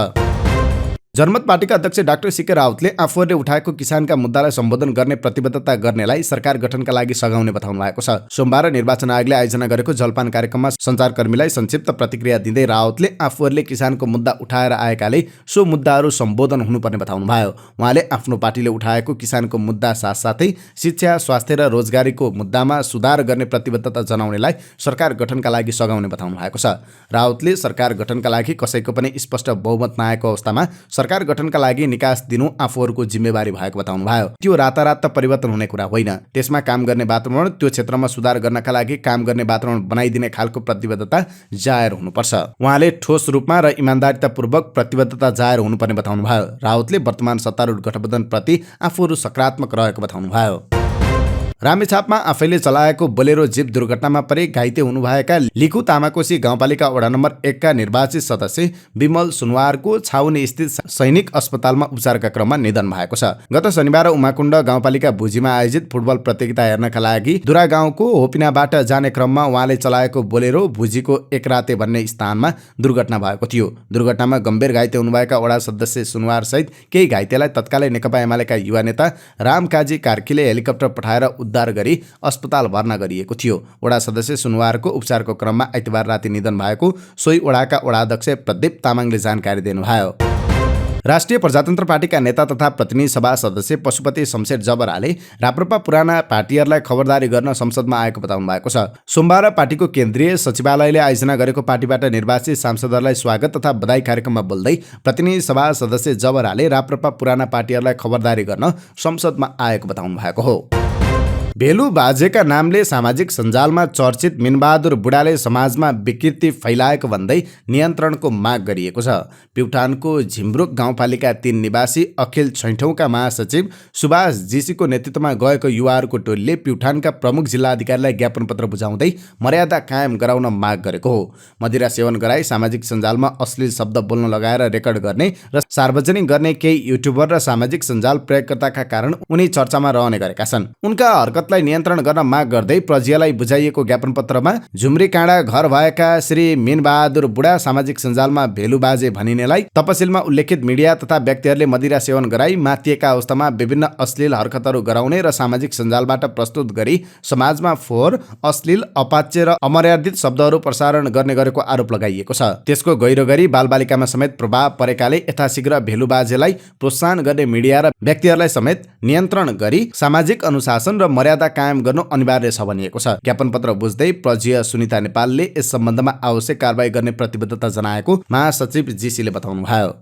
जनमत पार्टीका अध्यक्ष डाक्टर सीके राउतले आफूहरूले उठाएको किसानका मुद्दालाई सम्बोधन गर्ने प्रतिबद्धता गर्नेलाई सरकार गठनका लागि सघाउने बताउनु भएको छ। सोमबार निर्वाचन आयोगले आयोजना गरेको जलपान कार्यक्रममा सञ्चारकर्मीलाई संक्षिप्त प्रतिक्रिया दिँदै राउतले आफूहरूले किसानको मुद्दा उठाएर आएकाले सो मुद्दाहरू सम्बोधन हुनुपर्ने बताउनु भयो। उहाँले आफ्नो पार्टीले उठाएको किसानको मुद्दा साथसाथै शिक्षा, स्वास्थ्य र रोजगारीको मुद्दामा सुधार गर्ने प्रतिबद्धता जनाउनेलाई सरकार गठनका लागि सघाउने बताउनु भएको छ। राउतले सरकार गठनका लागि कसैको पनि स्पष्ट बहुमत नआएको अवस्थामा सरकार गठनका लागि निकास दिनु आफूहरूको जिम्मेवारी भएको बताउनु भयो। त्यो रातारात परिवर्तन हुने कुरा होइन। त्यसमा काम गर्ने वातावरण, त्यो क्षेत्रमा सुधार गर्नका लागि काम गर्ने वातावरण बनाइदिने खालको प्रतिबद्धता जाहेर हुनुपर्छ। उहाँले ठोस रूपमा र इमान्दारितापूर्वक प्रतिबद्धता जाहेर हुनुपर्ने बताउनु भयो। राउतले वर्तमान सत्तारूढ गठबन्धनप्रति आफूहरू सकारात्मक रहेको बताउनु भयो। रामेछापमा आफैले चलाएको बोलेरो जीप दुर्घटनामा परि घाइते हुनुभएका लिखु तामाकोशी गाउँपालिका वडा नम्बर 1 का निर्वाचित सदस्य विमल सुनवारको छाउनी स्थित सैनिक अस्पतालमा उपचारका क्रममा निधन भएको छ। गत शनिबार उमाकुण्ड गाउँपालिका भुजीमा आयोजित फुटबल प्रतियोगिता हेर्नका लागि दुरा गाउँको होपिनाबाट जाने क्रममा उहाँले चलाएको बोलेरो भुजीको एकराते भन्ने स्थानमा दुर्घटना भएको थियो। दुर्घटनामा गम्भीर घाइते हुनुभएका वडा सदस्य सुनवार सहित केही घाइतेलाई तत्कालै नेकपा एमालेका युवा नेता रामकाजी कार्कीले हेलिकप्टर पठाएर उद्धार गरी अस्पताल भर्ना गरिएको थियो। वडा सदस्य सुनवारको उपचारको क्रममा आइतबार राति निधन भएको सोही वडाका वडाध्यक्ष प्रदीप तामाङले जानकारी दिनुभयो। राष्ट्रिय प्रजातन्त्र पार्टीका नेता तथा प्रतिनिधि सभा सदस्य पशुपति शमशेर जबराले राप्रपा पुराना पार्टीहरूलाई खबरदारी गर्न संसदमा आएको बताउनु भएको छ। सोमबार पार्टीको केन्द्रीय सचिवालयले आयोजना गरेको पार्टीबाट निर्वाचित सांसदहरूलाई स्वागत तथा बधाई कार्यक्रममा बोल्दै प्रतिनिधि सभा सदस्य जबराले राप्रपा पुराना पार्टीहरूलाई खबरदारी गर्न संसदमा आएको बताउनु भएको हो। भेलु बाजेका नामले सामाजिक सञ्जालमा चर्चित मिनबहादुर बुढाले समाजमा विकृति फैलाएको भन्दै नियन्त्रणको माग गरिएको छ। प्युठानको झिम्रुक गाउँपालिका 3 निवासी अखिल छैठौँका महासचिव सुभाष जीसीको नेतृत्वमा गएको युवाहरूको टोलीले प्युठानका प्रमुख जिल्लाधिकारीलाई ज्ञापन पत्र बुझाउँदै मर्यादा कायम गराउन माग गरेको हो। मदिरा सेवन गराई सामाजिक सञ्जालमा अश्लील शब्द बोल्न लगाएर रेकर्ड गर्ने र सार्वजनिक गर्ने केही युट्युबर र सामाजिक सञ्जाल प्रयोगकर्ताका कारण उनी चर्चामा रहने गरेका छन्। उनका हरकतलाई नियन्त्रण गर्न माग गर्दै प्रजियालाई बुझाइएको ज्ञापन पत्रमा झुम्री काँडा घर भएका श्री मिनबहादुर बुढा सामाजिक सञ्जालमा भेलु बाजे भनिनेलाई तपसिलमा उल्लेखित मिडिया तथा व्यक्तिहरूले मदिरा सेवन गराई मातिएका अवस्थामा विभिन्न अश्लील हरकतहरू गराउने र सामाजिक सञ्जालबाट प्रस्तुत गरी समाजमा फोहोर, अश्लील, अपाच्य र अमर्यादित शब्दहरू प्रसारण गर्ने गरेको आरोप लगाइएको छ। त्यसको गहिरो गरी बालबालिकामा समेत प्रभाव परेकाले यथाशीघ्र भेलु बाजेलाई प्रोत्साहन गर्ने मिडिया र व्यक्तिहरूलाई समेत नियन्त्रण गरी सामाजिक अनुशासन र मर्यादा कायम गर्नु अनिवार्य छ भनिएको छ। ज्ञापन पत्र बुझ्दै प्रजिया सुनिता नेपालले यस सम्बन्धमा आवश्यक कारबाही गर्ने प्रतिबद्धता जनाएको महासचिव जीसीले बताउनुभयो।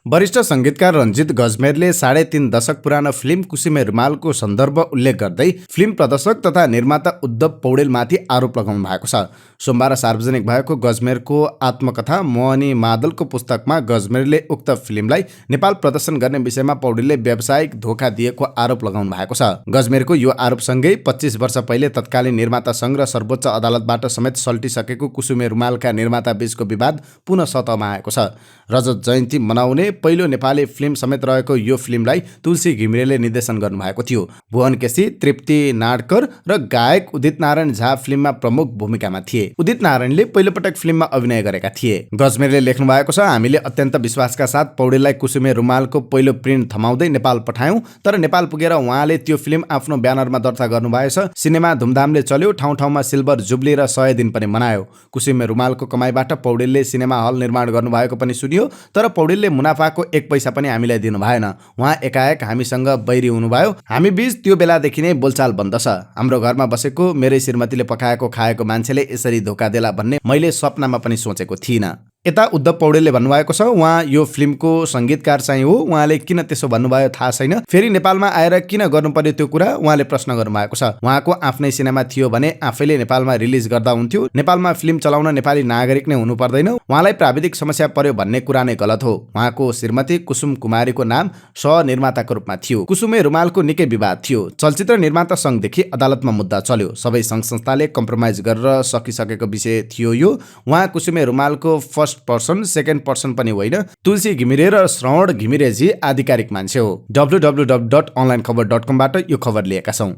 वरिष्ठ संगीतकार रञ्जित गजमेरले 3.5 दशक पुरानो फिल्म कुसुमे रुमालको सन्दर्भ उल्लेख गर्दै फिल्म प्रदर्शक तथा निर्माता उद्धव पौडेलमाथि आरोप लगाउनु भएको छ। सोमबार सार्वजनिक भएको गजमेरको आत्मकथा मोहनी मादलको पुस्तकमा गजमेरले उक्त फिल्मलाई नेपाल प्रदर्शन गर्ने विषयमा पौडेलले व्यावसायिक धोका दिएको आरोप लगाउनु भएको छ। गजमेरको यो आरोपसँगै 25 वर्ष पहिले तत्कालीन निर्माता सङ्घ र सर्वोच्च अदालतबाट समेत सल्टिसकेको कुसुमे रुमालका निर्माता बीचको विवाद पुनः सतहमा आएको छ। रजत जयन्ती मनाउने पहिलो नेपाली फिल्म समेत रहेको यो फिल्मलाई तुलसी घिमिरेले निर्देशन गर्नुभएको थियो। भुवन केसी, तृप्ति नाडकर र गायक उदित नारायण झा फिल्ममा प्रमुख भूमिकामा थिए। उदित नारायणले पहिलोपटक फिल्ममा अभिनय गरेका थिए। गजमेरले लेख्नु भएको छ, हामीले अत्यन्त विश्वासका साथ पौडेललाई कुसुमे रुमालको पहिलो प्रिन्ट थमाउँदै नेपाल पठायौं, तर नेपाल पुगेर उहाँले त्यो फिल्म आफ्नो ब्यानरमा दर्ता गर्नुभएछ। सिनेमा धुमधामले चल्यो, ठाउँ ठाउँमा सिल्भर जुब्ली र 100 दिन पनि मनायो। कुसुमे रुमालको कमाइबाट पौडेलले सिनेमा हल निर्माण गर्नुभएको पनि सुनियो, तर पौडेलले मुनाफाको 1 पैसा पनि हामीलाई दिनु भएन। उहाँ एकाएक हामीसँग बैरी हुनुभयो। हामी बीच त्यो बेलादेखि नै बोलचाल बन्द छ। हाम्रो घरमा बसेको मेरै श्रीमतीले पकाएको खाएको मान्छेले यसरी धोका देला भन्ने मैले सपनामा पनि सोचेको थिइनँ। यता उद्धव पौडेलले भन्नुभएको छ, उहाँ यो फिल्मको संगीतकार चाहिँ हो। उहाँले किन त्यसो भन्नुभयो थाहा छैन। फेरि नेपालमा आएर किन गर्नु पर्यो त्यो कुरा उहाँले प्रश्न गर्नुभएको छ। उहाँको आफ्नै सिनेमा थियो भने आफैले नेपालमा रिलिज गर्दा हुन्थ्यो। नेपालमा फिल्म चलाउन नेपाली नागरिक नै हुनु पर्दैन। उहाँलाई प्राविधिक समस्या पर्यो भन्ने कुरा नै गलत हो। उहाँको श्रीमती कुसुम कुमारीको नाम सहनिर्माताको रूपमा थियो। कुसुमे रुमालको निकै विवाद थियो। चलचित्र निर्माता संघदेखि अदालतमा मुद्दा चल्यो। सबै संघ संस्थाले कम्प्रोमाइज गरेर सकिसकेको विषय थियो यो। उहाँ कुसुमे रुमालको फर्स्ट पर्सन सेकेन्ड पर्सन पनि होइन। तुलसी घिमिरे र श्रवण घिमिरेजी आधिकारिक मान्छे हो। www.onlinekhabar.com बाट यो खबर लिएका छौं।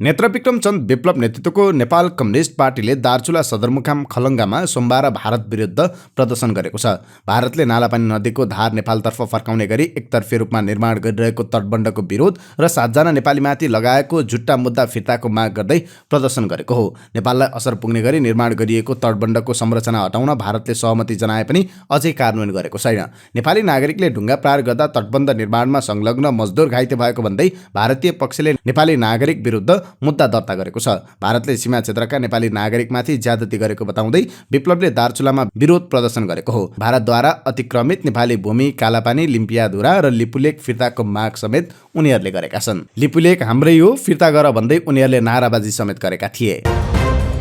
नेत्रविक्रम चन्द विप्लव नेतृत्वको नेपाल कम्युनिस्ट पार्टीले दार्चुला सदरमुकाम खलङ्गामा सोमबार भारत विरुद्ध प्रदर्शन गरेको छ। भारतले नालापानी नदीको धार नेपालतर्फ फर्काउने गरी एकतर्फी रूपमा निर्माण गरिरहेको तटबन्धको विरोध र 7 जना नेपालीमाथि लगाएको झुट्टा मुद्दा फिर्ताको माग गर्दै प्रदर्शन गरेको हो। नेपाललाई असर पुग्ने गरी निर्माण गरिएको तटबन्धको संरचना हटाउन भारतले सहमति जनाए पनि अझै कार्यान्वयन गरेको छैन। नेपाली नागरिकले ढुङ्गा प्रहार गर्दा तटबन्ध निर्माणमा संलग्न मजदुर घाइते भएको भन्दै भारतीय पक्षले नेपाली नागरिक विरुद्ध मुद्दा दर्ता गरेको छ। भारतले सीमा क्षेत्रका नेपाली नागरिकमाथि ज्यादती गरेको बताउँदै विप्लवले दार्चुलामा विरोध प्रदर्शन गरेको हो। भारतद्वारा अतिक्रमित नेपाली भूमि, कालापानी, लिम्पियाधुरा र लिपुलेक फिर्ताको माग समेत उनीहरूले गरेका छन्। लिपुलेक हाम्रै हो, फिर्ता गर भन्दै उनीहरूले नाराबाजी समेत गरेका थिए।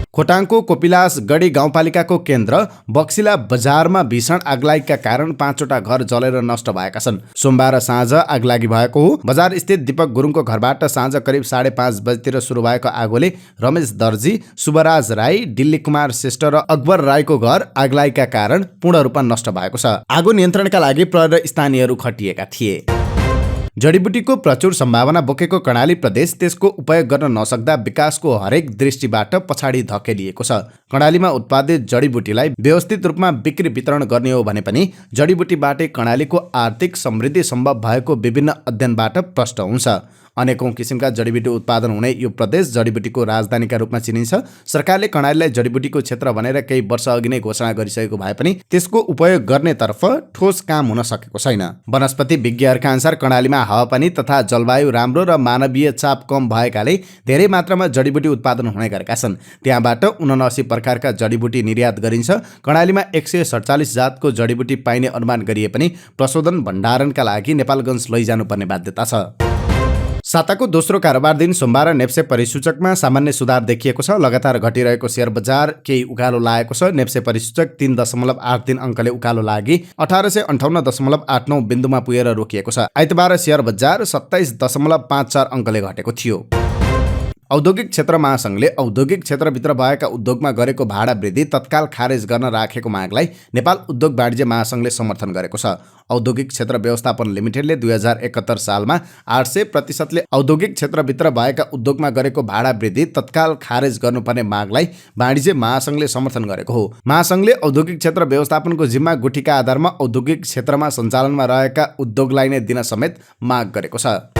खोटाङको कोपिलास गढी गाउँपालिकाको केन्द्र बक्सिला बजारमा भीषण आगलागीका कारण 5 वटा घर जलेर नष्ट भएका छन्। सोमबार साँझ आगलागी भएको हो। बजार स्थित दीपक गुरुङको घरबाट साँझ करिब 5:30 बजेतिर सुरु भएको आगोले रमेश दर्जी, शुभराज राई, दिल्ली कुमार श्रेष्ठ र अकबर राईको घर आगलागीका कारण पूर्ण रूपमा नष्ट भएको छ। आगो नियन्त्रणका लागि प्रहरी स्थानीयहरू खटिएका थिए। जडीबुटीको प्रचुर सम्भावना बोकेको कर्णाली प्रदेश त्यसको उपयोग गर्न नसक्दा विकासको हरेक दृष्टिबाट पछाडि धकेलिएको छ। कर्णालीमा उत्पादित जडीबुटीलाई व्यवस्थित रूपमा बिक्री वितरण गर्ने हो भने पनि जडीबुटीबाटै कर्णालीको आर्थिक समृद्धि सम्भव भएको विभिन्न अध्ययनबाट प्रष्ट हुन्छ। अनेकौं किसिमका जडीबुटी उत्पादन हुने यो प्रदेश जडीबुटीको राजधानीका रूपमा चिनिन्छ। सरकारले कर्णालीलाई जडीबुटीको क्षेत्र भनेर केही वर्ष अघि नै घोषणा गरिसकेको भए पनि त्यसको उपयोग गर्नेतर्फ ठोस काम हुन सकेको छैन। वनस्पति विज्ञहरूका अनुसार कर्णालीमा हावापानी तथा जलवायु राम्रो र मानवीय चाप कम भएकाले धेरै मात्रामा जडीबुटी उत्पादन हुने गरेका छन्। त्यहाँबाट 79 प्रकारका जडीबुटी निर्यात गरिन्छ। कर्णालीमा 147 जातको जडीबुटी पाइने अनुमान गरिए पनि प्रशोधन भण्डारणका लागि नेपालगञ्ज लैजानुपर्ने बाध्यता छ। साताको दोस्रो कारोबार दिन सोमबार नेप्से परिसूचकमा सामान्य सुधार देखिएको छ। लगातार घटिरहेको शेयर बजार केही उकालो लागेको छ। नेप्से परिसूचक 3.83 अङ्कले उकालो लागि 1858.89 बिन्दुमा पुगेर रोकिएको छ। आइतबार शेयर बजार 27.54 अङ्कले घटेको थियो। औद्योगिक क्षेत्र महासङ्घले औद्योगिक क्षेत्रभित्र भएका उद्योगमा गरेको भाडा वृद्धि तत्काल खारेज गर्न राखेको मागलाई नेपाल उद्योग वाणिज्य महासङ्घले समर्थन गरेको छ। औद्योगिक क्षेत्र व्यवस्थापन लिमिटेडले 2071 सालमा 800% औद्योगिक क्षेत्रभित्र भएका उद्योगमा गरेको भाडा वृद्धि तत्काल खारेज गर्नुपर्ने मागलाई वाणिज्य महासङ्घले समर्थन गरेको हो। महासङ्घले औद्योगिक क्षेत्र व्यवस्थापनको जिम्मा गुठीका आधारमा औद्योगिक क्षेत्रमा सञ्चालनमा रहेका उद्योगलाई नै दिन समेत माग गरेको छ।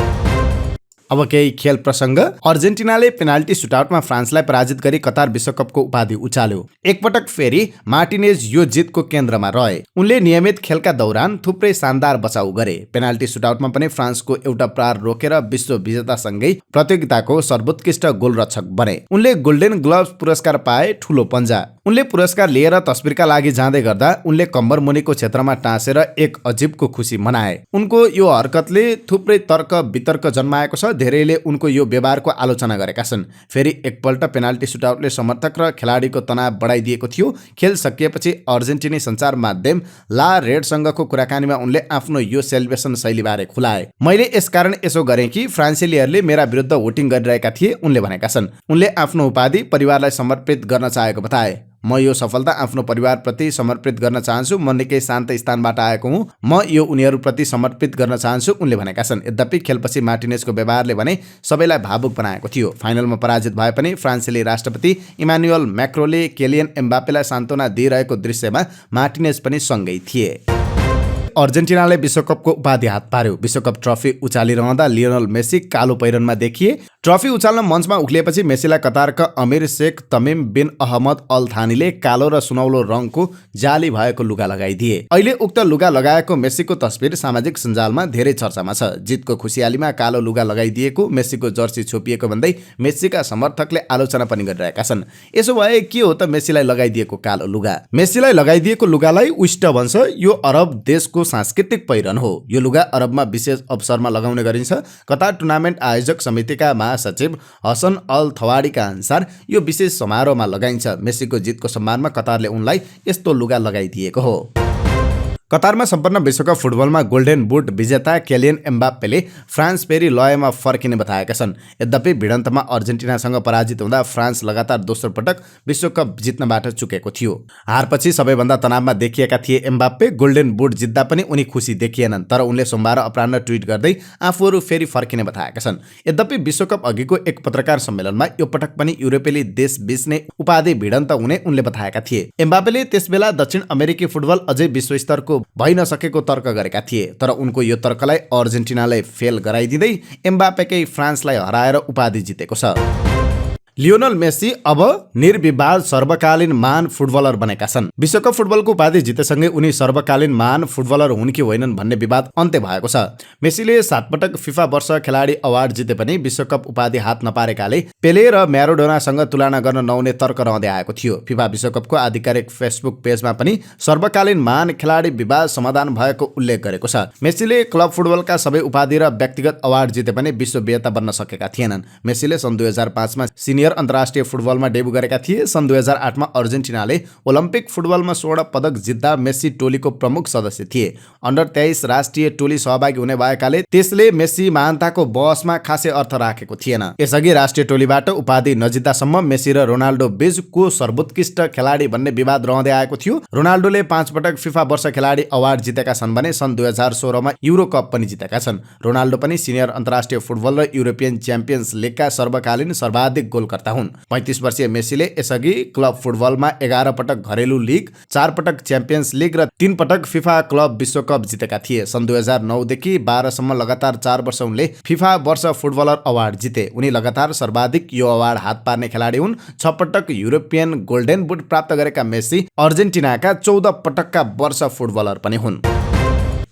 अब केही खेल प्रसङ्ग। अर्जेन्टिनाले पेनाल्टी सुटआउटमा फ्रान्सलाई पराजित गरी कतार विश्वकपको उपाधि उचाल्यो। एकपटक फेरि मार्टिनेज यो जितको केन्द्रमा रहे। उनले नियमित खेलका दौरान थुप्रै शानदार बचाउ गरे। पेनाल्टी सुटआउटमा पनि फ्रान्सको एउटा प्रहार रोकेर विश्व विजेतासँगै प्रतियोगिताको सर्वोत्कृष्ट गोलरक्षक बने। उनले गोल्डन ग्लोभ्स पुरस्कार पाए। ठुलो पन्जा। उनले पुरस्कार लिएर तस्बिरका लागि जाँदै गर्दा उनले कम्बर मुनिको क्षेत्रमा टाँसेर एक अजिबको खुसी मनाए। उनको यो हरकतले थुप्रै तर्क वितर्क जन्माएको छ। धेरैले उनको यो व्यवहारको आलोचना गरेका छन्। फेरि एकपल्ट पेनाल्टी सुटआउटले समर्थक र खेलाडीको तनाव बढाइदिएको थियो। खेल सकिएपछि अर्जेन्टिनी सञ्चार माध्यम ला रेडसँगको कुराकानीमा उनले आफ्नो यो सेलिब्रेसन शैलीबारे खुलाए। मैले यसकारण यसो गरेँ कि फ्रान्सेलीहरूले मेरा विरुद्ध भोटिङ गरिरहेका थिए, उनले भनेका छन्। उनले आफ्नो उपाधि परिवारलाई समर्पित गर्न चाहेको बताए। म यो सफलता आफ्नो परिवारप्रति समर्पित गर्न चाहन्छु। म निकै शान्त स्थानबाट आएको हुँ। म यो उनीहरूप्रति समर्पित गर्न चाहन्छु, उनले भनेका छन्। यद्यपि खेलपछि मार्टिनेजको व्यवहारले भने सबैलाई भावुक बनाएको थियो। फाइनलमा पराजित भए पनि फ्रान्सेली राष्ट्रपति इमानुएल मैक्रोले केलियन एम्बापेलाई सान्त्वना दिइरहेको दृश्यमा मार्टिनेज पनि सँगै थिए। अर्जेन्टिनाले विश्वकपको उपाधि हात पार्यो। विश्वकप ट्रफी उचालिरहँदा लियोनल मेसी कालो पहिरनमा देखिए। ट्रफी उचाल्न मञ्चमा उक्लिएपछि मेसीलाई कतारका अमिर शेख तमिम बिन अहमद अल थानीले कालो र सुनौलो रङको जाली भएको लुगा लगाइदिए। अहिले उक्त लुगा लगाएको मेसीको तस्बिर सामाजिक सञ्जालमा धेरै चर्चामा छ। जितको खुसियालीमा कालो लुगा लगाइदिएको, मेसीको जर्सी छोपिएको भन्दै मेसीका समर्थकले आलोचना पनि गरिरहेका छन्। यसो भए के हो त मेसीलाई लगाइदिएको कालो लुगा? मेसीलाई लगाइदिएको लुगालाई उइस्ट भन्छ। यो अरब देशको सांस्कृतिक पहिरन हो। यो लुगा अरबमा विशेष अवसरमा लगाउने गरिन्छ। कतार टुर्नामेन्ट आयोजक समितिका महासचिव हसन अल थवाडीका अनुसार यो विशेष समारोहमा लगाइन्छ। मेसीको जितको सम्मानमा कतारले उनलाई यस्तो लुगा लगाइदिएको हो। कतारमा सम्पन्न विश्वकप फुटबलमा गोल्डेन बुट विजेता केलियन एम्बाप्पेले फ्रान्स फेरि लयमा फर्किने बताएका छन्। यद्यपि भिडन्तमा अर्जेन्टिनासँग पराजित हुँदा फ्रान्स लगातार दोस्रो पटक विश्वकप जित्नबाट चुकेको थियो। हारपछि सबैभन्दा तनावमा देखिएका थिए एम्बाप्पे। गोल्डेन बुट जित्दा पनि उनी खुसी देखिएनन्, तर उनले सोमबार अपराह्न ट्विट गर्दै आफूहरू फेरि फर्किने बताएका छन्। यद्यपि विश्वकप अघिको एक पत्रकार सम्मेलनमा यो पटक पनि युरोपेली देशबीच नै उपाधि भिडन्त हुने उनले बताएका थिए। एम्बाप्पेले त्यसबेला दक्षिण अमेरिकी फुटबल अझै विश्वस्तरको भइ नसकेको तर्क गरेका थिए, तर उनको यो तर्कलाई अर्जेन्टिनाले फेल गराइदिँदै एम्बाप्पेकै फ्रान्सलाई हराएर उपाधि जितेको छ। लियोनल मेसी अब निर्विवाद सर्वकालीन महान फुटबलर बनेका छन्। विश्वकप फुटबलको उपाधि जितेसँगै उनी सर्वकालीन महान फुटबलर हुन् कि होइनन् भन्ने विवाद अन्त्य भएको छ। मेसीले 7 पटक फिफा वर्ष खेलाडी अवार्ड जिते पनि विश्वकप उपाधि हात नपारेकाले पेले र म्याराडोनासँग तुलना गर्न नहुने तर्क रहँदै आएको थियो। फिफा विश्वकपको आधिकारिक फेसबुक पेजमा पनि सर्वकालीन महान खेलाडी विवाद समाधान भएको उल्लेख गरेको छ। मेसीले क्लब फुटबलका सबै उपाधि र व्यक्तिगत अवार्ड जिते पनि विश्व विजेता बन्न सकेका थिएनन्। मेसीले सन् 2005 मा सिनियर अन्तर्राष्ट्रिय फुटबलमा डेब्यू गरेका थिए। सन् 2008 मा अर्जेन्टिनाले ओलम्पिक फुटबलमा स्वर्ण पदक जित्दा मेसी टोलीको प्रमुख सदस्य थिए। अन्डर 23 राष्ट्रिय टोली सहभागी हुने भएकाले त्यसले मेसी महानताको बहसमा खासै अर्थ राखेको थिएन। यसअघि राष्ट्रिय टोलीबाट उपाधि नजित्दासम्म मेसी र रोनाल्डो बीच को सर्वोत्कृष्ट खेलाडी भन्ने विवाद रहँदै आएको थियो। रोनाल्डोले 5 पटक फिफा वर्ष खेलाडी अवार्ड जितेका छन् भने सन् 2016 मा युरो कप पनि जितेका छन्। रोनाल्डो पनि सिनियर अन्तर्राष्ट्रिय फुटबल र युरोपियन च्याम्पियन्स लिगका सर्वकालीन सर्वाधिक गोलकर्ता हुन्। 35 वर्षीय मेसीले यसअघि क्लब फुटबलमा 11 पटक घरेलु लिग, 4 पटक च्याम्पियन्स लिग र 3 पटक फिफा क्लब विश्वकप जितेका थिए। सन् 2009 देखि 12 सम्म लगातार 4 वर्ष उनले फिफा वर्ष फुटबलर अवार्ड जिते। उनी लगातार सर्वाधिक यो अवार्ड हात पार्ने खेलाडी हुन्। 6 पटक युरोपियन गोल्डेन बुट प्राप्त गरेका मेसी अर्जेन्टिनाका 14 पटकका वर्ष फुटबलर पनि हुन्।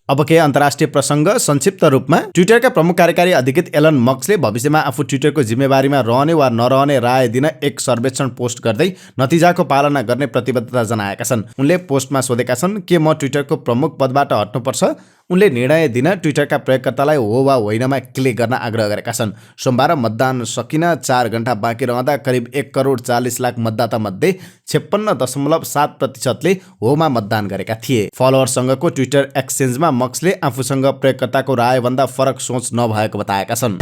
अब के अन्तर्राष्ट्रिय प्रसङ्ग संक्षिप्त रूपमा। ट्विटरका प्रमुख कार्यकारी अधिकृत एलन मस्कले भविष्यमा आफू ट्विटरको जिम्मेवारीमा रहने वा नरहने राय दिन एक सर्वेक्षण पोस्ट गर्दै नतिजाको पालना गर्ने प्रतिबद्धता जनाएका छन्। उनले पोस्टमा सोधेका छन् के म ट्विटरको प्रमुख पदबाट हट्नुपर्छ? उनले निर्णय दिन ट्विटरका प्रयोगकर्तालाई हो वा होइनमा क्लिक गर्न आग्रह गरेका छन्। सोमबार मतदान सकिन 4 घण्टा बाँकी रहँदा करिब 1 करोड 40 लाख मतदाता मध्ये 56.7% ले होमा मतदान गरेका थिए। फलोअरसँगको ट्विटर एक्सचेन्जमा मस्कले आफूसँग प्रयोगकर्ताको रायभन्दा फरक सोच नभएको बताएका छन्।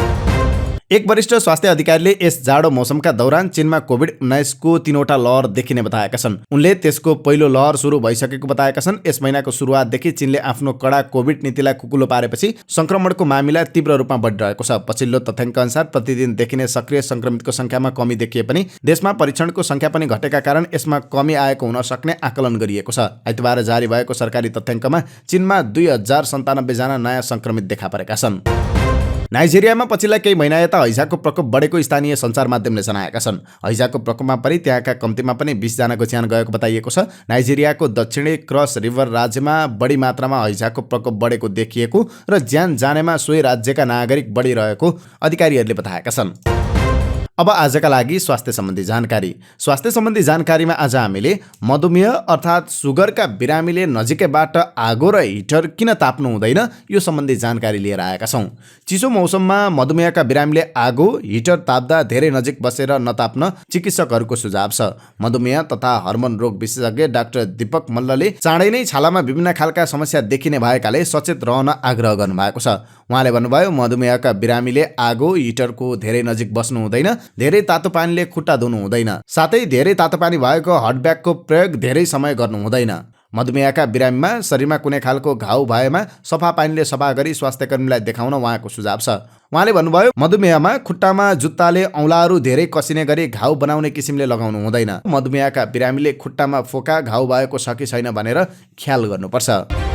एक वरिष्ठ स्वास्थ्य अधिकारीले यस जाडो मौसमका दौरान चीनमा कोभिड-19 को 3वटा लहर देखिने बताएका छन्। उनले त्यसको पहिलो लहर सुरु भइसकेको बताएका छन्। यस महिनाको सुरुवातदेखि चीनले आफ्नो कडा कोभिड नीतिलाई कुकुलो पारेपछि संक्रमणको मामिला तीव्र रूपमा बढिरहेको छ। पछिल्लो तथ्याङ्क अनुसार प्रतिदिन देखिने सक्रिय संक्रमितको संख्यामा कमी देखिए पनि देशमा परीक्षणको संख्या पनि घटेका कारण यसमा कमी आएको हुन सक्ने आकलन गरिएको छ। आइतबार जारी भएको सरकारी तथ्याङ्कमा चीनमा 2097 जना नयाँ संक्रमित देखा परेका छन्। नाइजेरियामा पछिल्ला केही महिना यता हैजाको प्रकोप बढेको स्थानीय सञ्चार माध्यमले जनाएका छन्। हैजाको प्रकोपमा परि त्यहाँका कम्तीमा पनि 20 जनाको ज्यान गएको बताइएको छ। नाइजेरियाको दक्षिणी क्रस रिभर राज्यमा बढी मात्रामा हैजाको प्रकोप बढेको देखिएको र ज्यान जानेमा सोही राज्यका नागरिक बढिरहेको अधिकारीहरूले बताएका छन्। अब आजका लागि स्वास्थ्य सम्बन्धी जानकारी। स्वास्थ्य सम्बन्धी जानकारीमा आज हामीले मधुमेह अर्थात् सुगरका बिरामीले नजिकैबाट आगो र हिटर किन ताप्नु हुँदैन यो सम्बन्धी जानकारी लिएर आएका छौँ। चिसो मौसममा मधुमेहका बिरामीले आगो हिटर ताप्दा धेरै नजिक बसेर नताप्न चिकित्सकहरूको सुझाव छ। मधुमेह तथा हर्मोन रोग विशेषज्ञ डाक्टर दीपक मल्लले चाँडै नै छालामा विभिन्न खालका समस्या देखिने भएकाले सचेत रहन आग्रह गर्नुभएको छ। उहाँले भन्नुभयो मधुमेहका बिरामीले आगो हिटरको धेरै नजिक बस्नु हुँदैन धेरै तातो पानीले खुट्टा धुनु हुँदैन। साथै धेरै तातो पानी भएको हट ब्यागको प्रयोग धेरै समय गर्नु हुँदैन। मधुमेहका बिरामीमा शरीरमा कुनै खालको घाउ भएमा सफा पानीले सफा गरी स्वास्थ्य कर्मीलाई देखाउन उहाँको सुझाव छ। उहाँले भन्नुभयो, मधुमेहमा खुट्टामा जुत्ताले औँलाहरू धेरै कसिने गरी घाउ बनाउने किसिमले लगाउनु हुँदैन। मधुमेहका बिरामीले खुट्टामा फोका घाउ भएको छ कि छैन भनेर ख्याल गर्नुपर्छ।